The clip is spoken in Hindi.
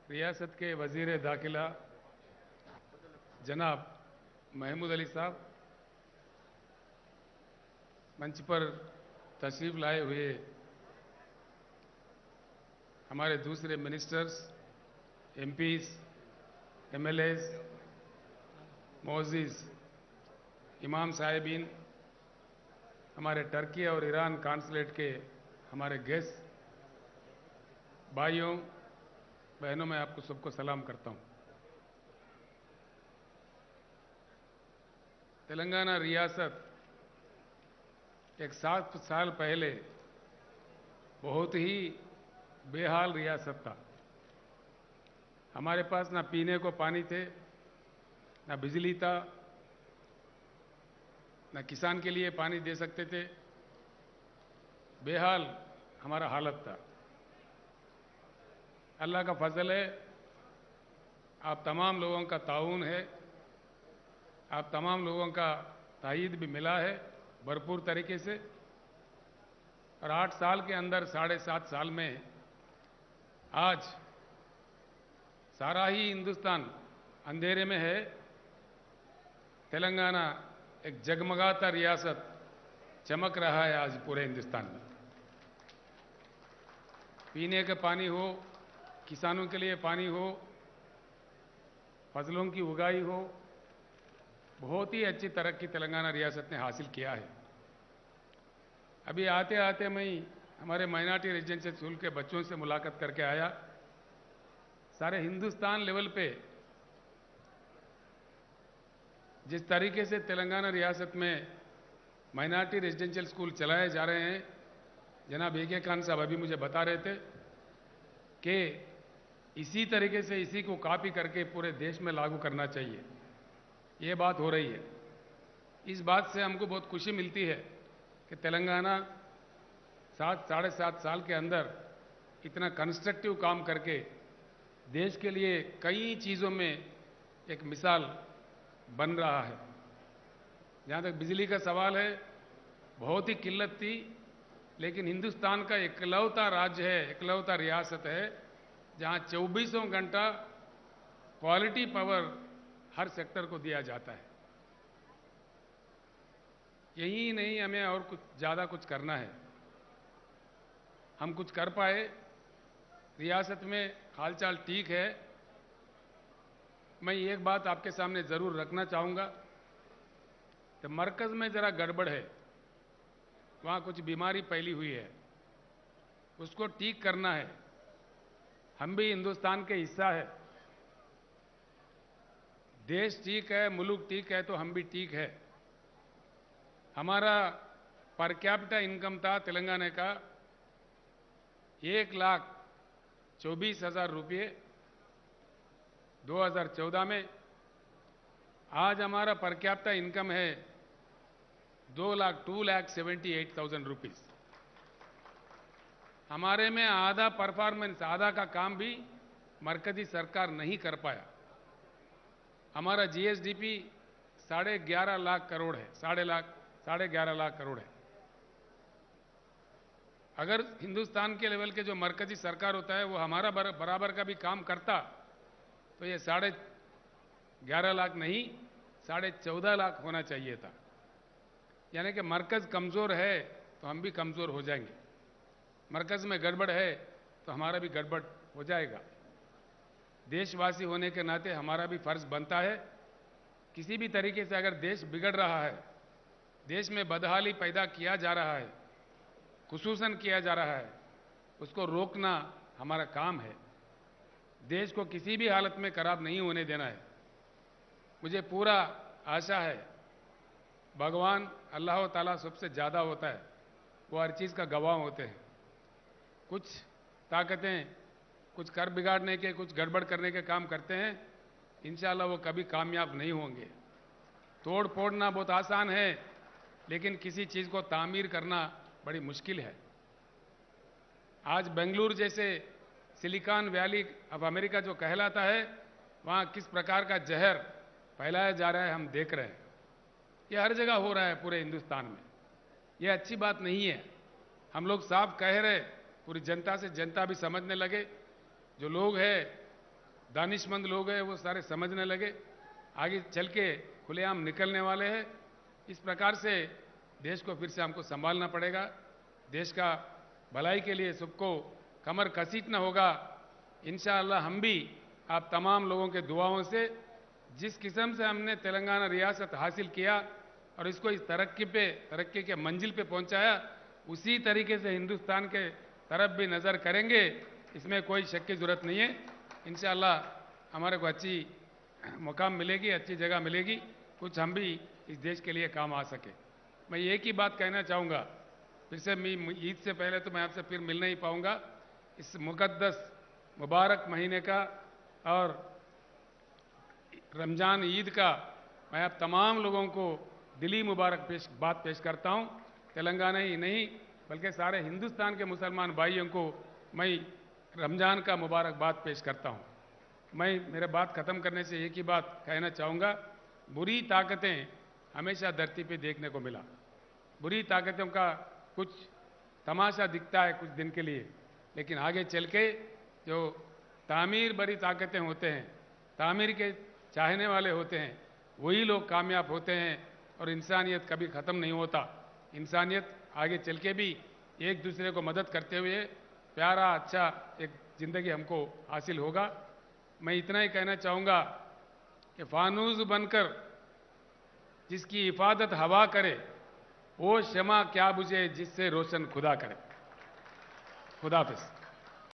रियासत के वजीर दाखिला जनाब महमूद अली साहब, मंच पर तशरीफ लाए हुए हमारे दूसरे मिनिस्टर्स, एमपीज, एमएलएज, मोअज़्ज़िज़ इमाम साहिबीन, हमारे टर्की और ईरान कॉन्सुलेट के हमारे गेस्ट, भाइयों बहनों, मैं आपको सबको सलाम करता हूं। तेलंगाना रियासत एक 7 साल पहले बहुत ही बेहाल रियासत था। हमारे पास ना पीने को पानी थे, ना बिजली था, ना किसान के लिए पानी दे सकते थे। बेहाल हमारा हालत था। अल्लाह का फजल है, आप तमाम लोगों का ताउन है, आप तमाम लोगों का तायीद भी मिला है भरपूर तरीके से। और 8 साल के अंदर 7.5 साल में आज सारा ही हिंदुस्तान अंधेरे में है। तेलंगाना एक जगमगाता रियासत चमक रहा है आज पूरे हिंदुस्तान में। पीने का पानी हो, किसानों के लिए पानी हो, फसलों की उगाई हो, बहुत ही अच्छी तरक्की तेलंगाना रियासत ने हासिल किया है। अभी आते आते मैं हमारे माइनॉरिटी रेजिडेंशियल स्कूल के बच्चों से मुलाकात करके आया। सारे हिंदुस्तान लेवल पे जिस तरीके से तेलंगाना रियासत में माइनॉरिटी रेजिडेंशियल स्कूल चलाए जा रहे हैं, जनाब AK खान साहब अभी मुझे बता रहे थे कि इसी तरीके से इसी को कॉपी करके पूरे देश में लागू करना चाहिए। ये बात हो रही है। इस बात से हमको बहुत खुशी मिलती है कि तेलंगाना 7-7.5 साल के अंदर इतना कंस्ट्रक्टिव काम करके देश के लिए कई चीज़ों में एक मिसाल बन रहा है। जहाँ तक बिजली का सवाल है, बहुत ही किल्लत थी, लेकिन हिंदुस्तान का इकलौता राज्य है, इकलौता रियासत है जहाँ 24 घंटा क्वालिटी पावर हर सेक्टर को दिया जाता है। यही नहीं, हमें और कुछ ज़्यादा कुछ करना है। हम कुछ कर पाए, रियासत में हालचाल ठीक है। मैं एक बात आपके सामने ज़रूर रखना चाहूँगा कि मरकज़ में ज़रा गड़बड़ है, वहाँ कुछ बीमारी फैली हुई है, उसको ठीक करना है। हम भी हिंदुस्तान के हिस्सा है। देश ठीक है, मुल्क ठीक है तो हम भी ठीक है। हमारा पर कैपिटा इनकम था तेलंगाना का 1,24,000 रुपये 2014 में। आज हमारा पर कैपिटा इनकम है 2,78,000 रुपीस। हमारे में आधा परफॉर्मेंस, आधा का काम भी मरकजी सरकार नहीं कर पाया। हमारा GSDP 11.5 लाख करोड़ है, 11.5 लाख करोड़ है। अगर हिंदुस्तान के लेवल के जो मरकजी सरकार होता है वो हमारा बराबर का भी काम करता तो ये 11.5 लाख नहीं, 14.5 लाख होना चाहिए था। यानी कि मरकज कमज़ोर है तो हम भी कमज़ोर हो जाएंगे, मरकज़ में गड़बड़ है तो हमारा भी गड़बड़ हो जाएगा। देशवासी होने के नाते हमारा भी फर्ज बनता है, किसी भी तरीके से अगर देश बिगड़ रहा है, देश में बदहाली पैदा किया जा रहा है, खुसूसन किया जा रहा है, उसको रोकना हमारा काम है। देश को किसी भी हालत में खराब नहीं होने देना है। मुझे पूरा आशा है, भगवान अल्लाह ताला सबसे ज़्यादा होता है, वो हर चीज़ का गवाह होते हैं। कुछ ताकतें कुछ कर बिगाड़ने के, कुछ गड़बड़ करने के काम करते हैं, इंशाअल्लाह वो कभी कामयाब नहीं होंगे। तोड़ फोड़ना बहुत आसान है, लेकिन किसी चीज़ को तामीर करना बड़ी मुश्किल है। आज बेंगलुरु जैसे सिलिकॉन वैली ऑफ अमेरिका जो कहलाता है, वहाँ किस प्रकार का जहर फैलाया जा रहा है हम देख रहे हैं। ये हर जगह हो रहा है पूरे हिंदुस्तान में। ये अच्छी बात नहीं है। हम लोग साफ कह रहे, पूरी जनता से जनता भी समझने लगे, जो लोग हैं दानिशमंद लोग हैं वो सारे समझने लगे, आगे चल के खुलेआम निकलने वाले हैं। इस प्रकार से देश को फिर से हमको संभालना पड़ेगा। देश का भलाई के लिए सबको कमर कसीटना होगा। इंशाअल्लाह हम भी आप तमाम लोगों के दुआओं से जिस किस्म से हमने तेलंगाना रियासत हासिल किया और इसको इस तरक्की के मंजिल पे पहुंचाया, उसी तरीके से हिंदुस्तान के तरफ भी नज़र करेंगे, इसमें कोई शक की जरूरत नहीं है। इंशाअल्लाह हमारे को अच्छी मुकाम मिलेगी, अच्छी जगह मिलेगी, कुछ हम भी इस देश के लिए काम आ सके। मैं एक ही बात कहना चाहूँगा, फिर से ईद से पहले तो मैं आपसे फिर मिल नहीं पाऊंगा। इस मुकद्दस मुबारक महीने का और रमजान ईद का मैं आप तमाम लोगों को दिली मुबारक बात पेश करता हूं। तेलंगाना ही नहीं बल्कि सारे हिंदुस्तान के मुसलमान भाइयों को मैं रमजान का मुबारकबाद पेश करता हूं। मैं मेरे बात खत्म करने से एक ही बात कहना चाहूँगा, बुरी ताकतें हमेशा धरती पे देखने को मिला। बुरी ताकतों का कुछ तमाशा दिखता है कुछ दिन के लिए, लेकिन आगे चल के जो तामीर भरी ताकतें होते हैं, तामीर के चाहने वाले होते हैं, वही लोग कामयाब होते हैं और इंसानियत कभी ख़त्म नहीं होता। इंसानियत आगे चल के भी एक दूसरे को मदद करते हुए प्यारा अच्छा एक ज़िंदगी हमको हासिल होगा। मैं इतना ही कहना चाहूँगा कि फानूस बनकर जिसकी इफादत हवा करे, वो शमा क्या बुझे जिससे रोशन खुदा करे। खुदा हाफिज़।